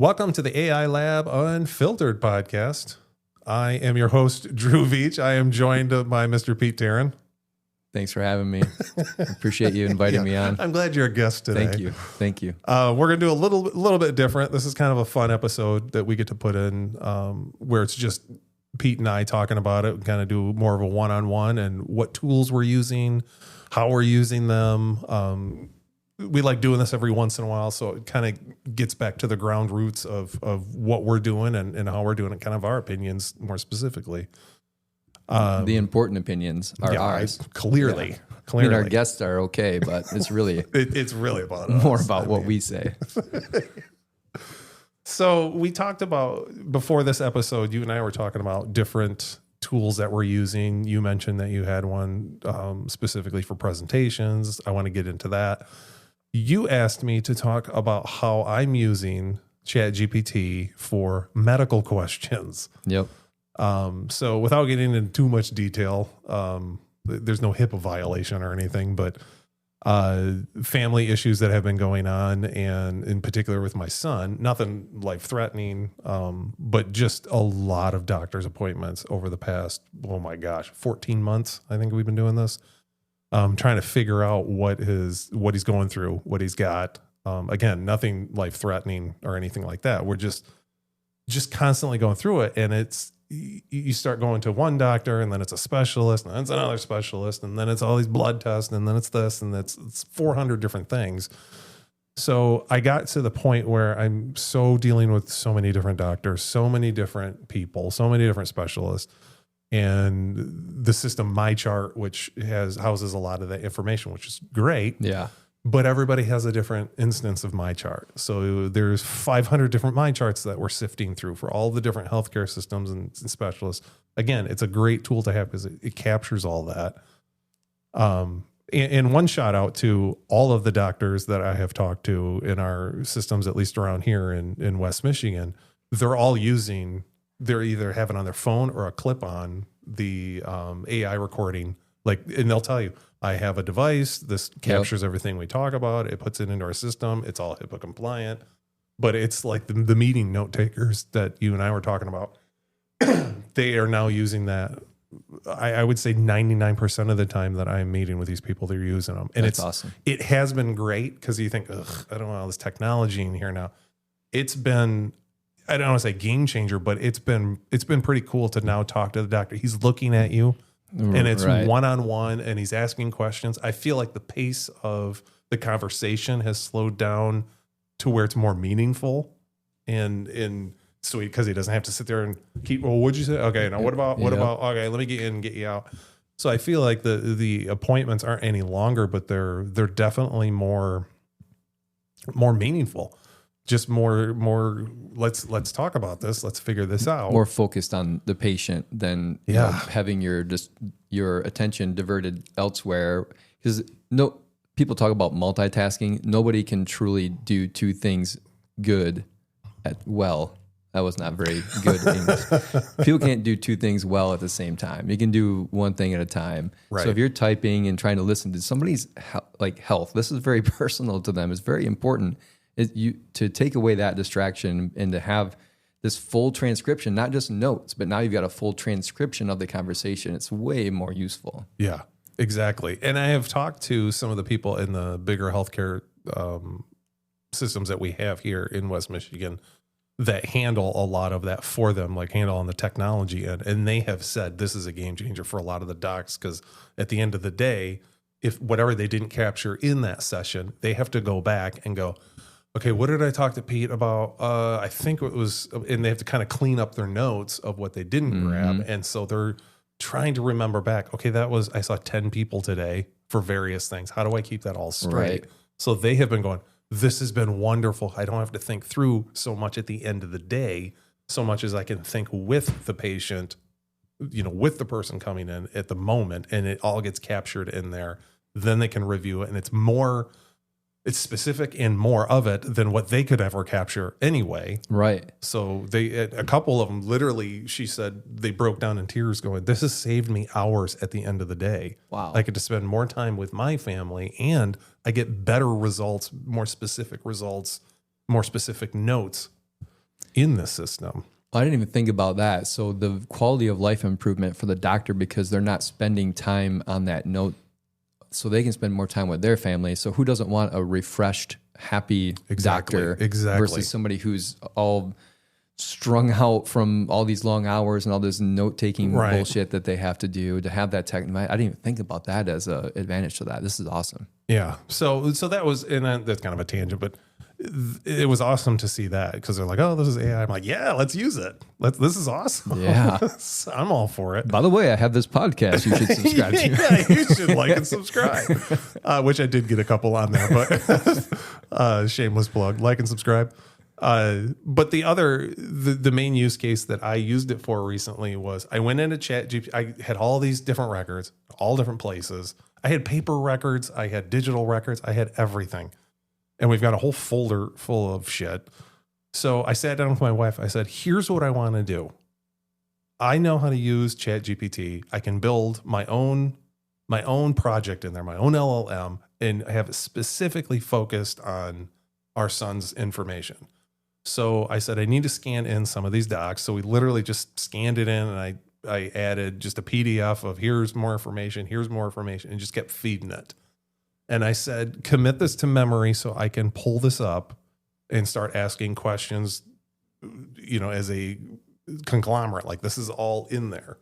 Welcome to the AI Lab Unfiltered podcast. I am your host, Drew Veach. I am joined by Mr. Pete Terryn. Thanks for having me. I appreciate you inviting me on. I'm glad you're a guest today. Thank you. We're going to do a little bit different. This is kind of a fun episode that we get to put in where it's just Pete and I talking about it. We kind of do more of a one-on-one and what tools we're using, how we're using them. We like doing this every once in a while, so it kind of gets back to the ground roots of what we're doing and how we're doing it, kind of our opinions more specifically. The important opinions are ours. Clearly. I mean, our guests are okay, but it's really it's really about more us. about what we say. So we talked about, before this episode, you and I were talking about different tools that we're using. You mentioned that you had one specifically for presentations. I want to get into that. You asked me to talk about how I'm using ChatGPT for medical questions. Yep. So without getting into too much detail, there's no HIPAA violation or anything, but family issues that have been going on, and in particular with my son, nothing life-threatening, but just a lot of doctor's appointments over the past, 14 months. I think we've been doing this. Trying to figure out what he's going through, what he's got. Again, nothing life-threatening or anything like that. We're just constantly going through it, and you start going to one doctor, and then it's a specialist, and then it's another specialist, and then it's all these blood tests, and then it's this, and it's 400 different things. So I got to the point where I'm dealing with so many different doctors, so many different people, so many different specialists. And the system, MyChart, which houses a lot of that information, which is great. Yeah. But everybody has a different instance of MyChart. So there's 500 different MyCharts that we're sifting through for all the different healthcare systems and specialists. Again, it's a great tool to have because it captures all that. And one shout out to all of the doctors that I have talked to in our systems, at least around here in West Michigan. They're either having on their phone or a clip on the AI recording. And they'll tell you, I have a device. This captures everything we talk about. It puts it into our system. It's all HIPAA compliant. But it's like the meeting note takers that you and I were talking about. They are now using that. I would say 99% of the time that I'm meeting with these people, they're using them. And That's awesome. It has been great because you think, I don't want all this technology in here now. It's been, I don't want to say game changer, but it's been pretty cool to now talk to the doctor. He's looking at you. And it's one-on-one, and he's asking questions. I feel like the pace of the conversation has slowed down to where it's more meaningful, and sweet because he doesn't have to sit there and keep. Well, what'd you say? Okay, now what about? Okay, let me get in and get you out. So I feel like the appointments aren't any longer, but they're definitely more meaningful. Just more. Let's talk about this. Let's figure this out. More focused on the patient than having your attention diverted elsewhere. Because people talk about multitasking. Nobody can truly do two things good well. That was not very good English. People can't do two things well at the same time. You can do one thing at a time. Right. So if you're typing and trying to listen to somebody's health, this is very personal to them. It's very important. To take away that distraction and to have this full transcription, not just notes, but now you've got a full transcription of the conversation. It's way more useful. Yeah, exactly. And I have talked to some of the people in the bigger healthcare systems that we have here in West Michigan that handle a lot of that for them, like handle on the technology end. And they have said this is a game changer for a lot of the docs because at the end of the day, if whatever they didn't capture in that session, they have to go back and go, okay, what did I talk to Pete about? I think it was, and they have to kind of clean up their notes of what they didn't grab. And so they're trying to remember back, okay, I saw 10 people today for various things. How do I keep that all straight? Right. So they have been going, this has been wonderful. I don't have to think through so much at the end of the day, so much as I can think with the patient, with the person coming in at the moment, and it all gets captured in there. Then they can review it, and it's specific and more of it than what they could ever capture anyway. Right. So a couple of them, literally, she said they broke down in tears going, this has saved me hours at the end of the day. Wow. I get to spend more time with my family, and I get better results, more specific notes in the system. I didn't even think about that. So the quality of life improvement for the doctor, because they're not spending time on that note, so they can spend more time with their family. So who doesn't want a refreshed, happy doctor versus somebody who's all strung out from all these long hours and all this note-taking bullshit that they have to do to have that tech. I didn't even think about that as an advantage to that. This is awesome. Yeah. So that was, and that's kind of a tangent, but it was awesome to see that because they're like, oh, this is AI. I'm like, yeah, let's use it. This is awesome. Yeah. I'm all for it. By the way, I have this podcast you should subscribe to. Yeah, you should like and subscribe, which I did get a couple on there, but shameless plug, like and subscribe. But the main use case that I used it for recently was I went into ChatGPT. I had all these different records, all different places. I had paper records. I had digital records. I had everything. And we've got a whole folder full of shit. So I sat down with my wife. I said, here's what I want to do. I know how to use ChatGPT. I can build my own project in there, my own LLM, and have it specifically focused on our son's information. So I said, I need to scan in some of these docs. So we literally just scanned it in, and I added just a PDF of here's more information, and just kept feeding it. And I said, commit this to memory so I can pull this up and start asking questions, as a conglomerate, like this is all in there.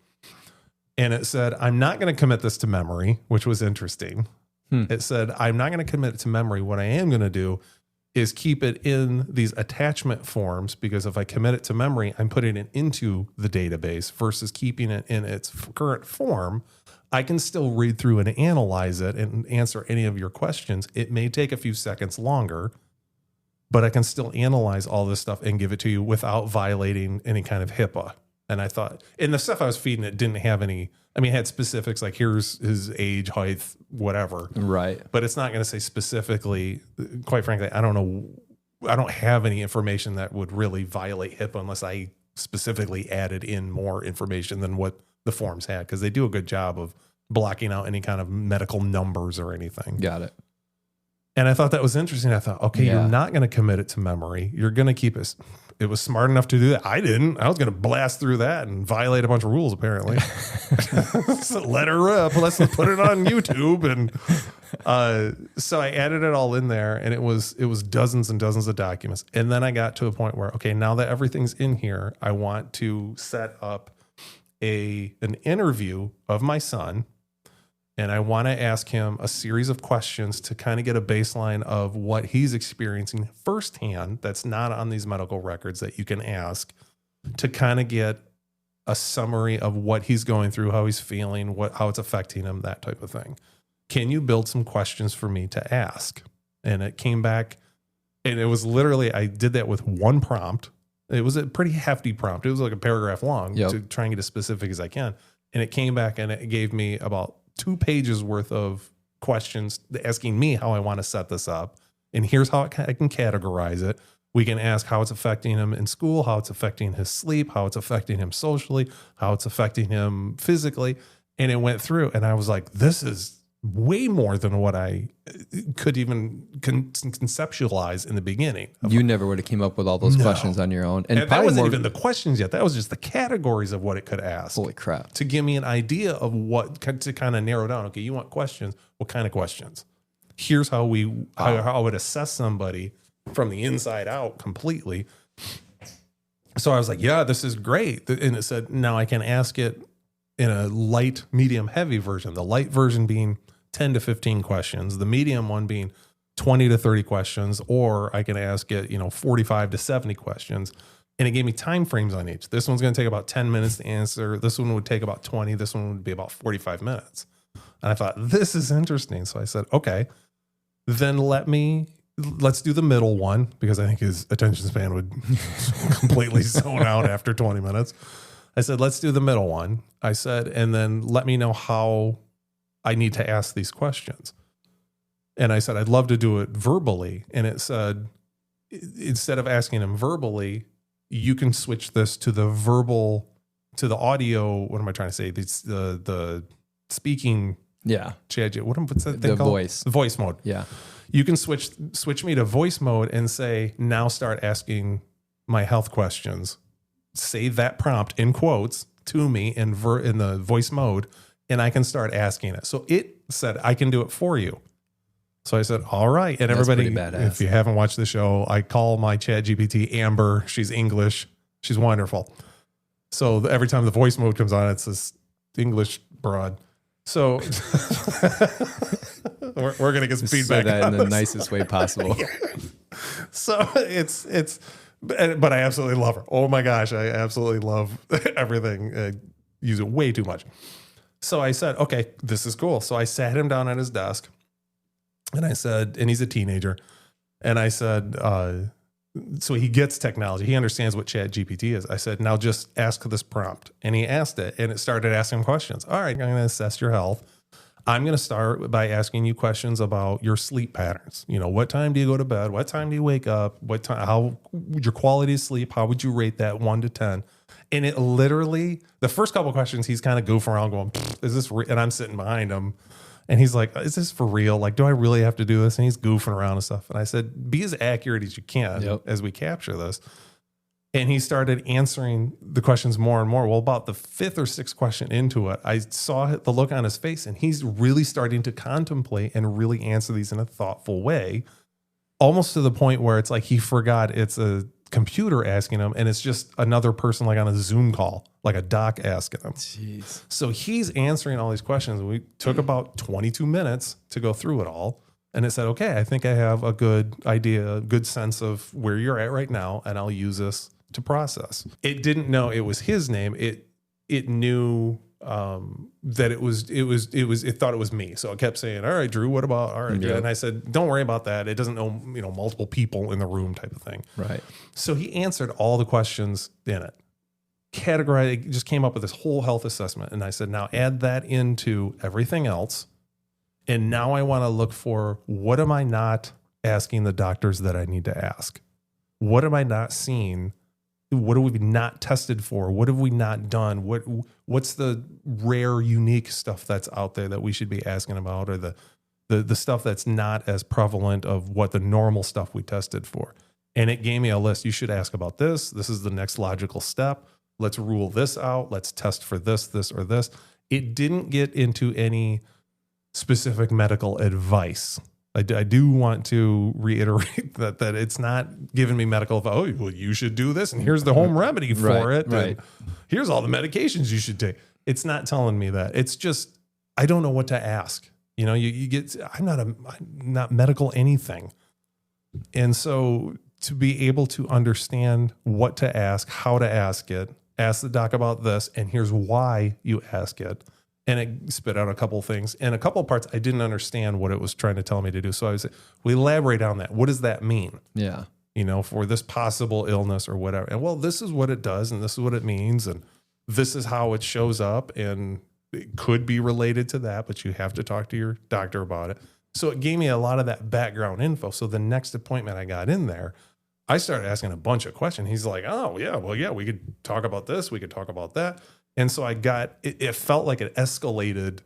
And it said, I'm not going to commit this to memory, which was interesting. It said, I'm not going to commit it to memory. What I am going to do is keep it in these attachment forms, because if I commit it to memory, I'm putting it into the database versus keeping it in its current form. I can still read through and analyze it and answer any of your questions. It may take a few seconds longer, but I can still analyze all this stuff and give it to you without violating any kind of HIPAA. And I thought, and the stuff I was feeding it didn't have any, it had specifics like here's his age, height, whatever. Right. But it's not going to say specifically, quite frankly, I don't know. I don't have any information that would really violate HIPAA unless I specifically added in more information than what the forms had, because they do a good job of blocking out any kind of medical numbers or anything. Got it. And I thought that was interesting. I thought, okay, You're not going to commit it to memory. You're going to keep it. It was smart enough to do that. I didn't. I was going to blast through that and violate a bunch of rules, apparently. So let her rip. Let's put it on YouTube. And so I added it all in there, and it was dozens and dozens of documents. And then I got to a point where, okay, now that everything's in here, I want to set up an interview of my son, and I want to ask him a series of questions to kind of get a baseline of what he's experiencing firsthand that's not on these medical records that you can ask, to kind of get a summary of what he's going through, how he's feeling, how it's affecting him, that type of thing. Can you build some questions for me to ask? And it came back, and it was literally, I did that with one prompt. It was a pretty hefty prompt. It was like a paragraph long to try and get as specific as I can. And it came back and it gave me about 2 pages worth of questions asking me how I want to set this up. And here's how I can categorize it. We can ask how it's affecting him in school, how it's affecting his sleep, how it's affecting him socially, how it's affecting him physically. And it went through, and I was like, this is way more than what I could even conceptualize in the beginning. You never would have came up with all those questions on your own. And that wasn't even the questions yet. That was just the categories of what it could ask. Holy crap. To give me an idea of what to kind of narrow down. Okay, you want questions. What kind of questions? Here's how how I would assess somebody from the inside out completely. So I was like, yeah, this is great. And it said, now I can ask it in a light, medium, heavy version. The light version being 10 to 15 questions, the medium one being 20 to 30 questions, or I can ask it, 45 to 70 questions. And it gave me time frames on each. This one's going to take about 10 minutes to answer. This one would take about 20. This one would be about 45 minutes. And I thought, this is interesting. So I said, okay, then let's do the middle one, because I think his attention span would completely zone out after 20 minutes. I said, let's do the middle one. I said, and then let me know how I need to ask these questions. And I said, I'd love to do it verbally. And it said, instead of asking him verbally, you can switch this to the audio. What am I trying to say? The speaking. Yeah. What's that thing called? Voice. The voice mode. Yeah. You can switch me to voice mode and say, now start asking my health questions, say that prompt in quotes to me in the voice mode, and I can start asking it. So it said, I can do it for you. So I said, all right. And That's everybody, pretty badass. if you haven't watched the show, I call my Chat GPT Amber. She's English. She's wonderful. So every time the voice mode comes on, it's this English broad. So we're going to get some feedback. Say that in the nicest way possible. Yeah. So but I absolutely love her. Oh my gosh. I absolutely love everything. Use it way too much. So I said, okay, this is cool. So I sat him down at his desk and I said, and he's a teenager. And I said, so he gets technology. He understands what Chat GPT is. I said, now just ask this prompt. And he asked it and it started asking questions. All right, I'm going to assess your health. I'm going to start by asking you questions about your sleep patterns. You know, what time do you go to bed? What time do you wake up? What time, how your quality of sleep? How would you rate that 1 to 10? And it literally, the first couple of questions, he's kind of goofing around going, is this real? And I'm sitting behind him and he's like, is this for real? Like, do I really have to do this? And he's goofing around and stuff. And I said, be as accurate as you can as we capture this. And he started answering the questions more and more. Well, about the 5th or 6th question into it, I saw the look on his face and he's really starting to contemplate and really answer these in a thoughtful way, almost to the point where it's like he forgot it's a computer asking him and it's just another person like on a Zoom call, like a doc asking him. Jeez. So he's answering all these questions. We took about 22 minutes to go through it all. And it said, okay, I think I have a good idea, a good sense of where you're at right now. And I'll use this to process. It didn't know it was his name. It knew that it thought it was me. So it kept saying, all right, Drew, what about, all right, Drew? And I said, don't worry about that. It doesn't know, multiple people in the room type of thing. Right. So he answered all the questions in it. Categorized, just came up with this whole health assessment. And I said, now add that into everything else. And now I want to look for, what am I not asking the doctors that I need to ask? What am I not seeing? What have we not tested for? What have we not done? What's the rare, unique stuff that's out there that we should be asking about, or the stuff that's not as prevalent of what the normal stuff we tested for? And it gave me a list. You should ask about this. This is the next logical step. Let's rule this out. Let's test for this, or this. It didn't get into any specific medical advice. I do want to reiterate that it's not giving me medical advice. Oh, well, you should do this, and here's the home remedy for it. Right. And here's all the medications you should take. It's not telling me that. It's just, I don't know what to ask. You get, I'm not medical anything. And so to be able to understand what to ask, how to ask it, ask the doc about this, and here's why you ask it. And it spit out a couple of things. And a couple of parts, I didn't understand what it was trying to tell me to do. So I was, we elaborate on that. What does that mean? Yeah. For this possible illness or whatever. And well, this is what it does, and this is what it means, and this is how it shows up, and it could be related to that, but you have to talk to your doctor about it. So it gave me a lot of that background info. So the next appointment I got in there, I started asking a bunch of questions. He's like, oh, yeah, well, yeah, we could talk about this. We could talk about that. And so it felt like it escalated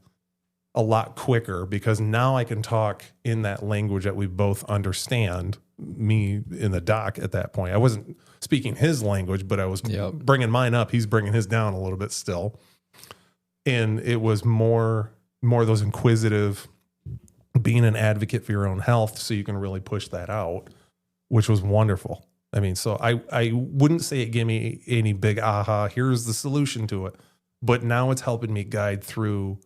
a lot quicker, because now I can talk in that language that we both understand, me in the doc at that point. I wasn't speaking his language, but I was bringing mine up. He's bringing his down a little bit still. And it was more those inquisitive, being an advocate for your own health so you can really push that out, which was wonderful. I mean, so I wouldn't say it gave me any big aha, here's the solution to it. But now it's helping me guide through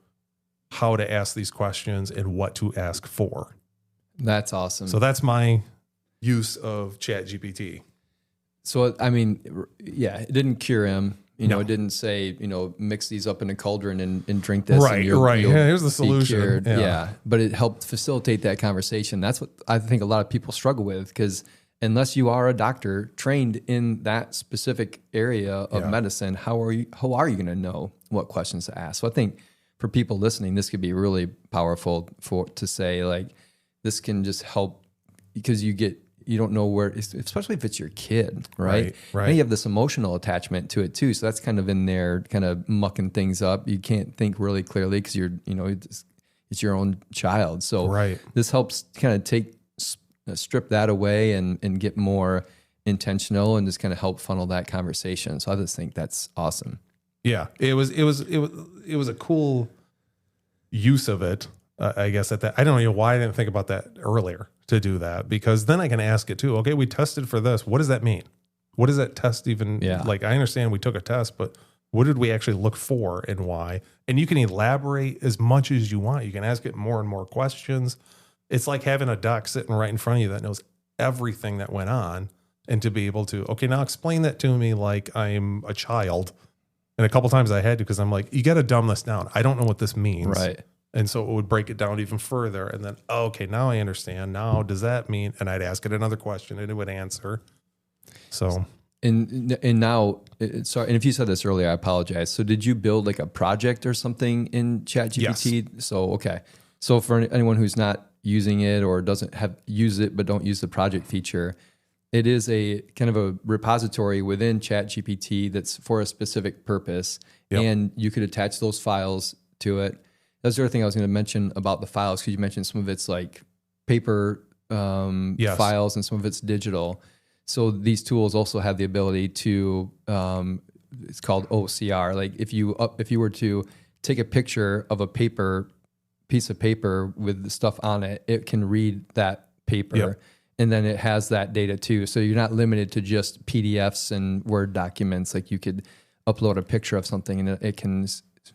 how to ask these questions and what to ask for. That's awesome. So that's my use of Chat GPT. So, I mean, yeah, it didn't cure him. No. It didn't say, mix these up in a cauldron and drink this. Right, and right. You'll Here's the solution. Yeah. But it helped facilitate that conversation. That's what I think a lot of people struggle with, because unless you are a doctor trained in that specific area of medicine, how are you going to know what questions to ask? So I think for people listening, this could be really powerful to say, like, this can just help, because you don't know where, especially if it's your kid, right? Right. And you have this emotional attachment to it too. So that's kind of in there, kind of mucking things up. You can't think really clearly because it's your own child. So this helps kind of strip that away and get more intentional and just kind of help funnel that conversation. So I just think that's awesome. Yeah, it was a cool use of it. I guess at that, I don't know why I didn't think about that earlier to do that, because then I can ask it too. Okay, we tested for this. What does that mean? What does that test even like? I understand we took a test, but what did we actually look for and why? And you can elaborate as much as you want. You can ask it more and more questions. It's like having a doc sitting right in front of you that knows everything that went on, and to be able to, okay, now explain that to me like I'm a child. And a couple times I had to, because I'm like, you got to dumb this down. I don't know what this means. Right. And so it would break it down even further. And then, okay, now I understand. Now, does that mean? And I'd ask it another question and it would answer. So. And now, sorry, and if you said this earlier, I apologize. So did you build like a project or something in ChatGPT? Yes. So, okay. So for anyone who's not using it or doesn't use it, but don't use the project feature, it is a kind of a repository within ChatGPT that's for a specific purpose. Yep. And you could attach those files to it. That's the other thing I was going to mention about the files, because you mentioned some of it's like paper files and some of it's digital. So these tools also have the ability to, it's called OCR. Like if you were to take a picture of a piece of paper with the stuff on it, it can read that paper. Yep. And then it has that data too. So you're not limited to just PDFs and Word documents. Like you could upload a picture of something and it can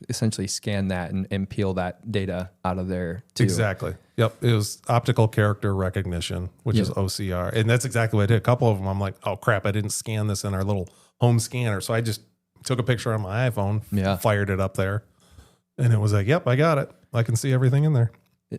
essentially scan that and peel that data out of there too. Exactly. Yep. It was optical character recognition, which is OCR. And that's exactly what I did. A couple of them, I'm like, oh crap, I didn't scan this in our little home scanner. So I just took a picture on my iPhone, fired it up there. And it was like, yep, I got it. I can see everything in there.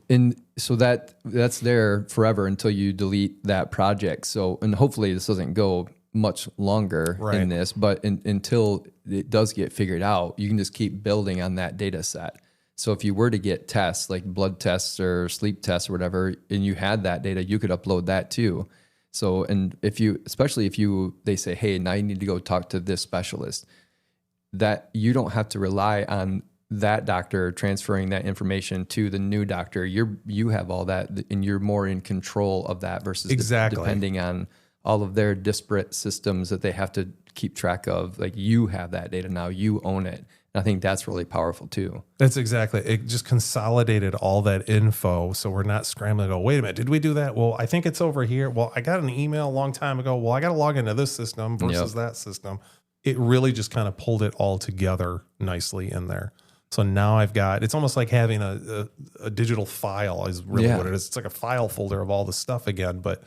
And so that's there forever until you delete that project. So, and hopefully this doesn't go much longer in this, but until it does get figured out, you can just keep building on that data set. So if you were to get tests like blood tests or sleep tests or whatever, and you had that data, you could upload that too. So, and especially if they say, hey, now you need to go talk to this specialist, that you don't have to rely on that doctor transferring that information to the new doctor. You have all that, and you're more in control of that versus depending on all of their disparate systems that they have to keep track of. Like you have that data now, you own it. And I think that's really powerful too. That's exactly. It just consolidated all that info. So we're not scrambling to go, wait a minute, did we do that? Well, I think it's over here. Well, I got an email a long time ago. Well, I got to log into this system versus that system. It really just kind of pulled it all together nicely in there. So now I've got, it's almost like having a digital file is really what it is. It's like a file folder of all the stuff again, but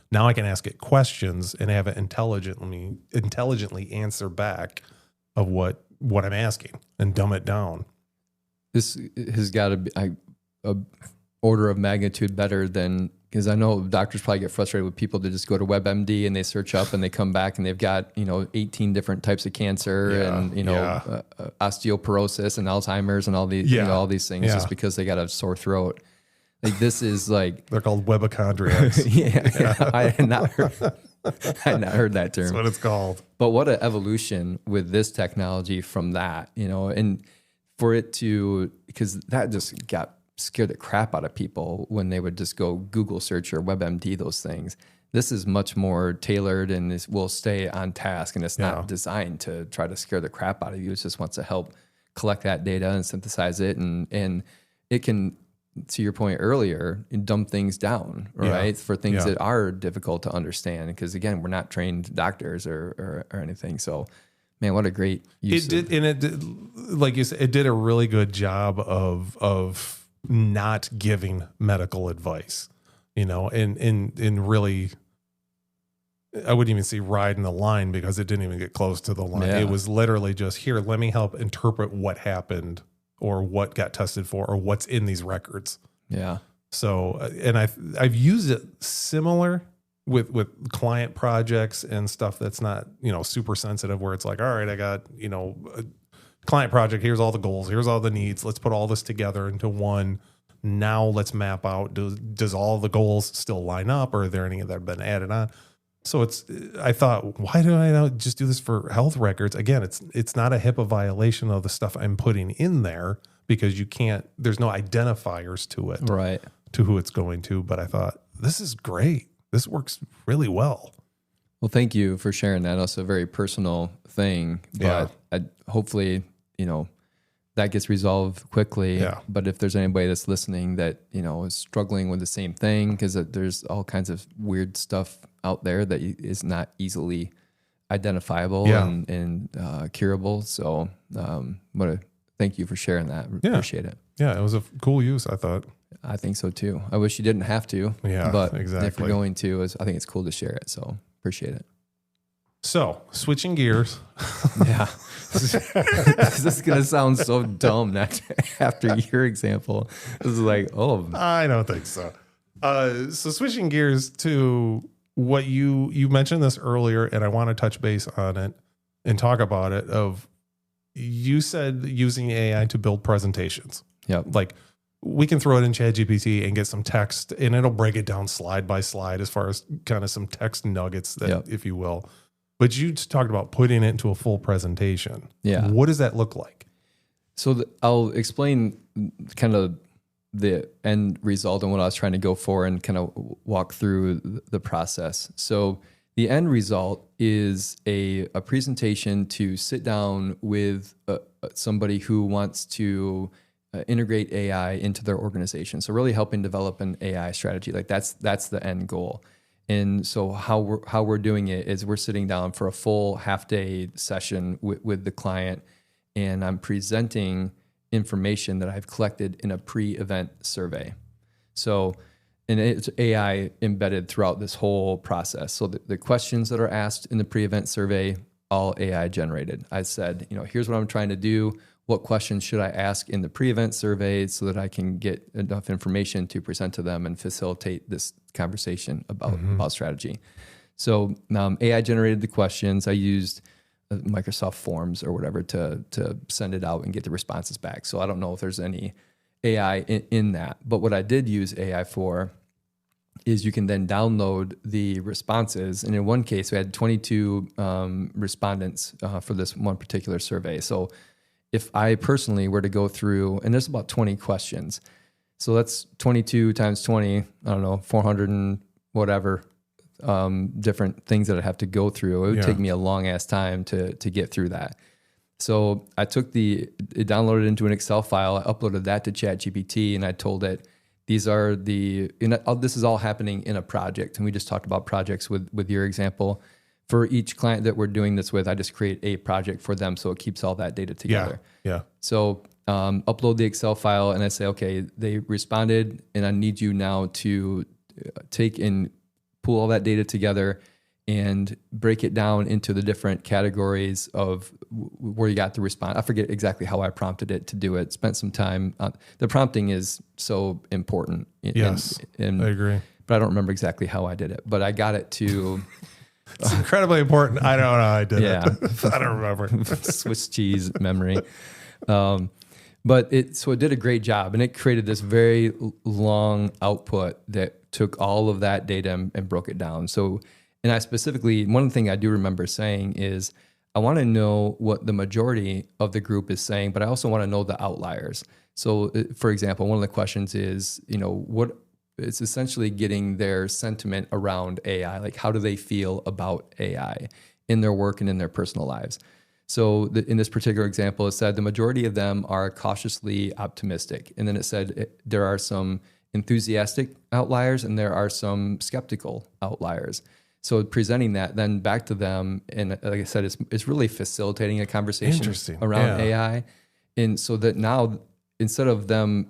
now I can ask it questions and have it intelligently answer back of what I'm asking and dumb it down. This has got to be a order of magnitude better than, because I know doctors probably get frustrated with people that just go to WebMD and they search up and they come back and they've got 18 different types of cancer and osteoporosis and Alzheimer's and all these all these things just because they got a sore throat. Like this is like they're called webichondriacs. I had not heard that term. That's what it's called. But what an evolution with this technology from that, and for it to, because that just scared the crap out of people when they would just go Google search or WebMD those things. This is much more tailored and will stay on task, and it's not designed to try to scare the crap out of you. It just wants to help collect that data and synthesize it, and it can, to your point earlier, dumb things down, right? For things that are difficult to understand. Because again, we're not trained doctors or anything. So, man, what a great use. It did, like you said, it did a really good job of not giving medical advice, and really, I wouldn't even say riding the line, because it didn't even get close to the line. It was literally just, here, let me help interpret what happened, or what got tested for, or what's in these records. Yeah. So, and I've used it similar with client projects and stuff that's not, super sensitive, where it's like, all right, I got, a client project. Here's all the goals. Here's all the needs. Let's put all this together into one. Now let's map out, does all the goals still line up, or are there any that have been added on? So I thought, why do I not just do this for health records? Again, it's not a HIPAA violation of the stuff I'm putting in there, because there's no identifiers to it, right, to who it's going to. But I thought, this is great. This works really well. Well, thank you for sharing that. That's a very personal thing, but hopefully, that gets resolved quickly. Yeah. But if there's anybody that's listening that, is struggling with the same thing, because there's all kinds of weird stuff out there that is not easily identifiable and curable. So, thank you for sharing that. Appreciate it. Yeah, it was a cool use, I thought. I think so too. I wish you didn't have to. Yeah, but exactly. If you're going to, I think it's cool to share it. So appreciate it. So switching gears. Yeah. This is going to sound so dumb after your example. This is like, I don't think so. So switching gears to what you mentioned this earlier, and I want to touch base on it and talk about it. You said using AI to build presentations. Yeah. Like we can throw it in ChatGPT and get some text, and it'll break it down slide by slide as far as kind of some text nuggets, if you will. But you talked about putting it into a full presentation. Yeah. What does that look like? So I'll explain kind of the end result and what I was trying to go for and kind of walk through the process. So the end result is a presentation to sit down with somebody who wants to integrate AI into their organization. So really helping develop an AI strategy. Like that's the end goal. And so how we're doing it is we're sitting down for a full half-day session with the client, and I'm presenting information that I've collected in a pre-event survey. So, and it's AI embedded throughout this whole process. So the questions that are asked in the pre-event survey, all AI generated. I said, here's what I'm trying to do. What questions should I ask in the pre-event survey so that I can get enough information to present to them and facilitate this conversation about strategy? So AI generated the questions. I used Microsoft Forms or whatever to send it out and get the responses back. So I don't know if there's any AI in that. But what I did use AI for is you can then download the responses. And in one case, we had 22 respondents for this one particular survey. So if I personally were to go through, and there's about 20 questions. So that's 22 times 20, I don't know, 400 and whatever different things that I'd have to go through. It would take me a long ass time to get through that. So I took it downloaded into an Excel file, I uploaded that to ChatGPT, and I told it, this is all happening in a project. And we just talked about projects with your example. For each client that we're doing this with, I just create a project for them so it keeps all that data together. Yeah. So upload the Excel file, and I say, okay, they responded, and I need you now to take and pull all that data together and break it down into the different categories of where you got the response. I forget exactly how I prompted it to do it. Spent some time. The prompting is so important. Yes, I agree. But I don't remember exactly how I did it. But I got it to... It's incredibly important. I don't know how I did it. I don't remember. Swiss cheese memory. But it did a great job, and it created this very long output that took all of that data and broke it down. So, and I specifically, one thing I do remember saying is, I want to know what the majority of the group is saying, but I also want to know the outliers. So, for example, one of the questions is, what it's essentially getting their sentiment around AI. Like, how do they feel about AI in their work and in their personal lives? So in this particular example, it said the majority of them are cautiously optimistic. And then it said there are some enthusiastic outliers and there are some skeptical outliers. So presenting that then back to them, and like I said, it's really facilitating a conversation around AI. And so that now, instead of them,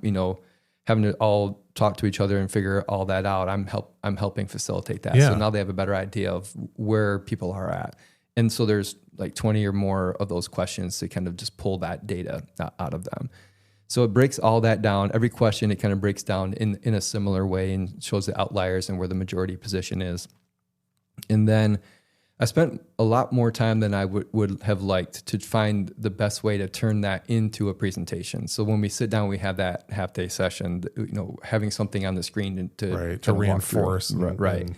having to all talk to each other and figure all that out, I'm helping facilitate that. Yeah. So now they have a better idea of where people are at. And so there's like 20 or more of those questions to kind of just pull that data out of them. So it breaks all that down. Every question, it kind of breaks down in a similar way and shows the outliers and where the majority position is. And then I spent a lot more time than I would have liked to find the best way to turn that into a presentation. So when we sit down, we have that half-day session, having something on the screen to reinforce. Right.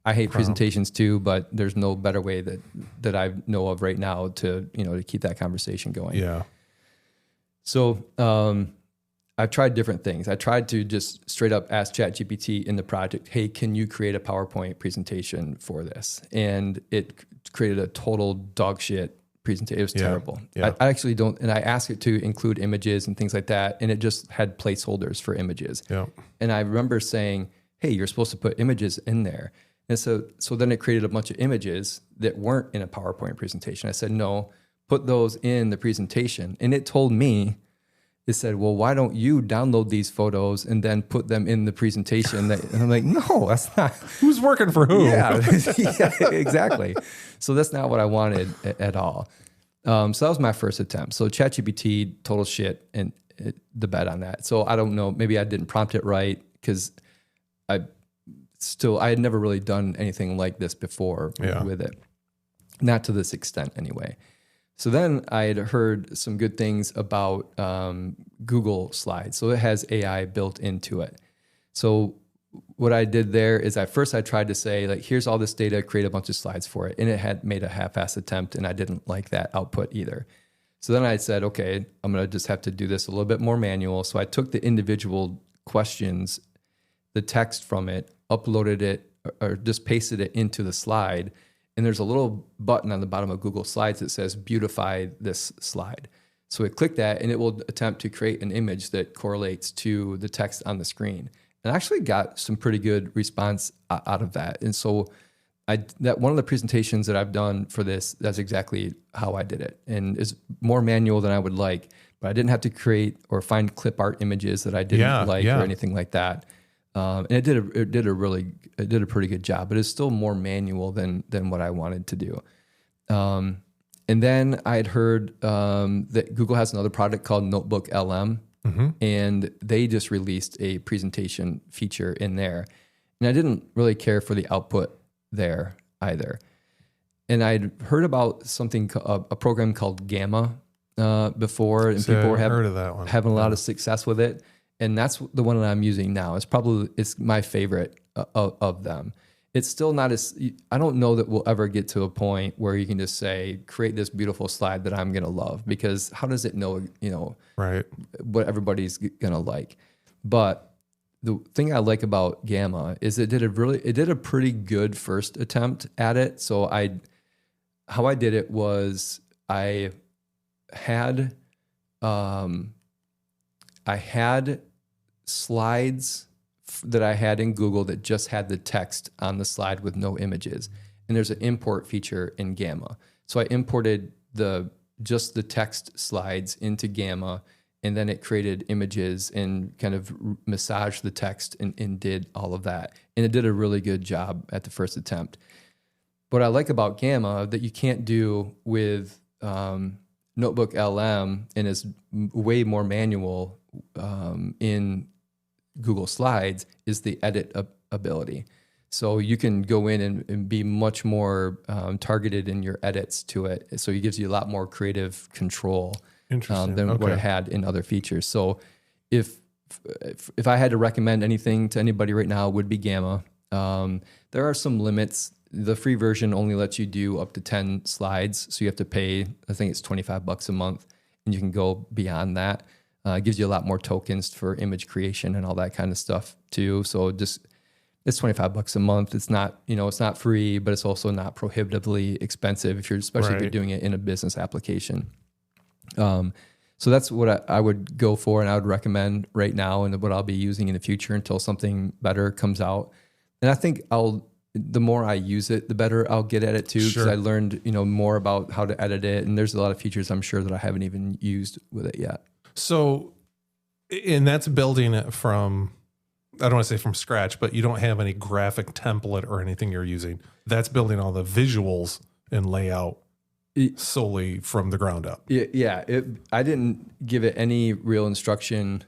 I hate presentations too, but there's no better way that I know of right now to keep that conversation going. Yeah. So I've tried different things. I tried to just straight up ask ChatGPT in the project, hey, can you create a PowerPoint presentation for this? And it created a total dog shit presentation. It was terrible. Yeah. I actually don't, and I asked it to include images and things like that, and it just had placeholders for images. Yeah. And I remember saying, hey, you're supposed to put images in there. And so then it created a bunch of images that weren't in a PowerPoint presentation. I said, no, put those in the presentation. And it told me, it said, well, why don't you download these photos and then put them in the presentation? And I'm like, no, that's not. Who's working for who? Yeah, yeah, exactly. So that's not what I wanted at all. So that was my first attempt. So ChatGPT, total shit, and the bet on that. So I don't know, maybe I didn't prompt it right because I had never really done anything like this before with it. Not to this extent anyway. So then I had heard some good things about Google Slides. So it has AI built into it. So what I did there is I tried to say, like, here's all this data, create a bunch of slides for it. And it had made a half-assed attempt, and I didn't like that output either. So then I said, okay, I'm going to just have to do this a little bit more manual. So I took the individual questions, the text from it, uploaded it, or just pasted it into the slide. And there's a little button on the bottom of Google Slides that says beautify this slide. So we click that and it will attempt to create an image that correlates to the text on the screen. And I actually got some pretty good response out of that. And so that one of the presentations that I've done for this, that's exactly how I did it. And it's more manual than I would like, but I didn't have to create or find clip art images that I didn't or anything like that. And it did a pretty good job, but it's still more manual than what I wanted to do. And then I had heard that Google has another product called Notebook LM, and they just released a presentation feature in there. And I didn't really care for the output there either. And I'd heard about a program called Gamma before, and people were having a lot of success with it. And that's the one that I'm using now. It's my favorite of them. It's still not I don't know that we'll ever get to a point where you can just say, create this beautiful slide that I'm going to love, because how does it know, right, what everybody's going to like? But the thing I like about Gamma is it did a pretty good first attempt at it. So how I did it was I had slides that I had in Google that just had the text on the slide with no images. And there's an import feature in Gamma. So I imported just the text slides into Gamma, and then it created images and kind of massaged the text and did all of that. And it did a really good job at the first attempt. What I like about Gamma that you can't do with Notebook LM and is way more manual in Google Slides is the edit ability. So you can go in and be much more targeted in your edits to it. So it gives you a lot more creative control than what it had in other features. So if I had to recommend anything to anybody right now, it would be Gamma. There are some limits. The free version only lets you do up to 10 slides. So you have to pay, I think it's $25 a month, and you can go beyond that. It gives you a lot more tokens for image creation and all that kind of stuff too. So it's $25 a month. It's not, it's not free, but it's also not prohibitively expensive especially if you're doing it in a business application. So that's what I would go for, and I would recommend right now, and what I'll be using in the future until something better comes out. And I think the more I use it, the better I'll get at it too, because I learned, more about how to edit it. And there's a lot of features I'm sure that I haven't even used with it yet. So, and that's building it from, I don't want to say from scratch, but you don't have any graphic template or anything you're using. That's building all the visuals and layout solely from the ground up. Yeah. I didn't give it any real instruction.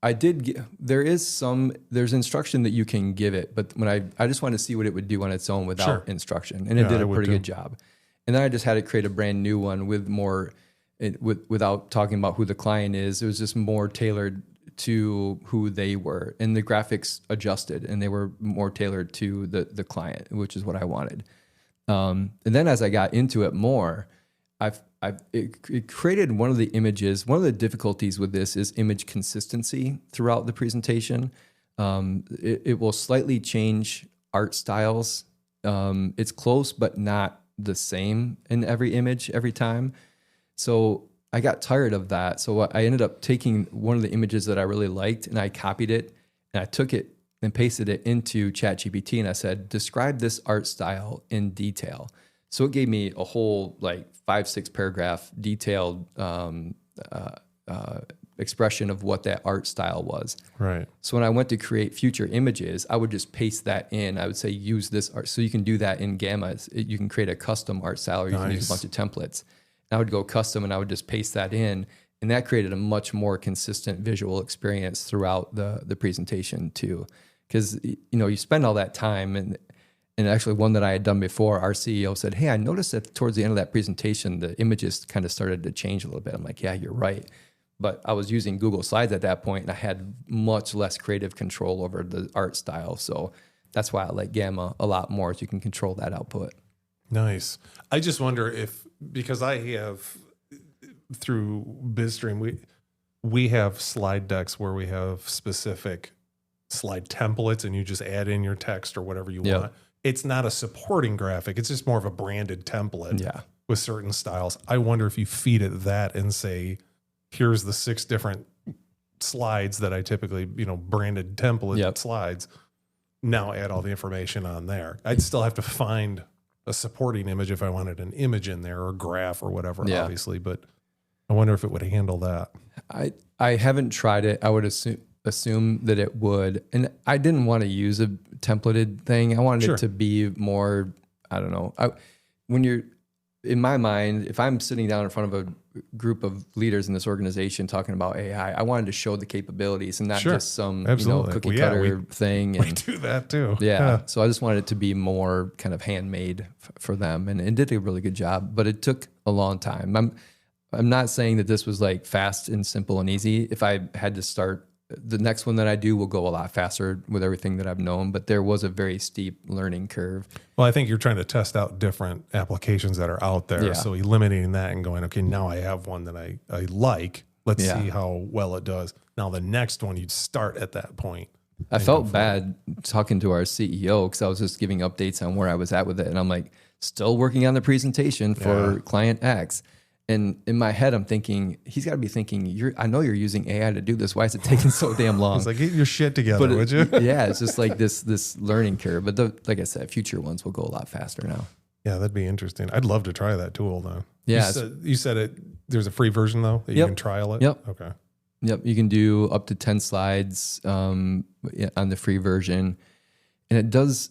There's instruction that you can give it, but when I just wanted to see what it would do on its own without instruction, and it did a pretty good job. And then I just had it create a brand new one with more, without talking about who the client is. It was just more tailored to who they were, and the graphics adjusted, and they were more tailored to the client, which is what I wanted. And then as I got into it more, it created one of the images. One of the difficulties with this is image consistency throughout the presentation. It will slightly change art styles. It's close, but not the same in every image every time. So I got tired of that. So I ended up taking one of the images that I really liked and I copied it and I took it and pasted it into ChatGPT and I said, describe this art style in detail. So it gave me a whole 5-6 paragraph detailed expression of what that art style was. Right. So when I went to create future images, I would just paste that in. I would say, use this art. So you can do that in Gamma. You can create a custom art style or you can use a bunch of templates. And I would go custom and I would just paste that in. And that created a much more consistent visual experience throughout the presentation too. Because, you spend all that time and actually one that I had done before, our CEO said, hey, I noticed that towards the end of that presentation, the images kind of started to change a little bit. I'm like, yeah, you're right. But I was using Google Slides at that point and I had much less creative control over the art style. So that's why I like Gamma a lot more, so you can control that output. Nice. I just wonder because I have, through BizStream, we have slide decks where we have specific slide templates and you just add in your text or whatever you want. It's not a supporting graphic. It's just more of a branded template with certain styles. I wonder if you feed it that and say, here's the 6 different slides that I typically, branded template slides. Now add all the information on there. I'd still have to find a supporting image if I wanted an image in there or a graph or whatever, obviously. But I wonder if it would handle that. I haven't tried it. I would assume that it would. And I didn't want to use a templated thing. I wanted it to be more, I don't know. When you're, in my mind, if I'm sitting down in front of a group of leaders in this organization talking about AI, I wanted to show the capabilities and not just some cookie cutter thing. And we do that too. Yeah. So I just wanted it to be more kind of handmade for them, and it did a really good job. But it took a long time. I'm not saying that this was fast and simple and easy. If I had to start, the next one that I do will go a lot faster with everything that I've known, but there was a very steep learning curve. Well, I think you're trying to test out different applications that are out there. So eliminating that and going, okay, now I have one that I like. Let's see how well it does. Now the next one, you'd start at that point. I felt bad talking to our CEO because I was just giving updates on where I was at with it. And I'm like, still working on the presentation for client X. And in my head, I'm thinking, he's got to be thinking, I know you're using AI to do this. Why is it taking so damn long? It's like, get your shit together, would you? It's just like this learning curve. But like I said, future ones will go a lot faster now. Yeah, that'd be interesting. I'd love to try that tool, though. Yeah. You said it. There's a free version, though, that you can trial it? Yep. Okay. Yep. You can do up to 10 slides on the free version. And it does,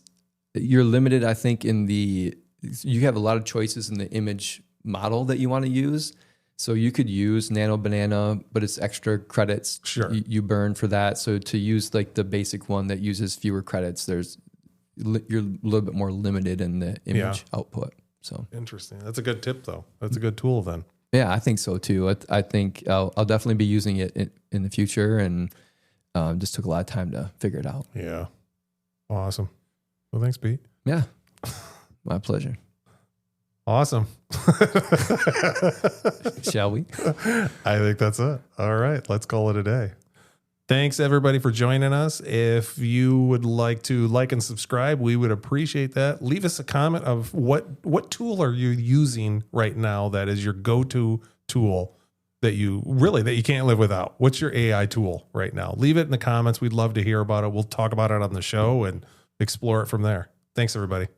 you're limited, I think, you have a lot of choices in the image model that you want to use. So you could use Nano Banana, but it's extra credits you burn for that. So to use the basic one that uses fewer credits, you're a little bit more limited in the image output. So interesting. That's a good tip, though. That's a good tool then. Yeah, I think so too. I think I'll definitely be using it in the future, and just took a lot of time to figure it out. Yeah. Awesome. Well, thanks, Pete. Yeah. My pleasure. Awesome. Shall we? I think that's it. All right. Let's call it a day. Thanks, everybody, for joining us. If you would like to like and subscribe, we would appreciate that. Leave us a comment of what tool are you using right now that is your go-to tool that you can't live without. What's your AI tool right now? Leave it in the comments. We'd love to hear about it. We'll talk about it on the show and explore it from there. Thanks, everybody.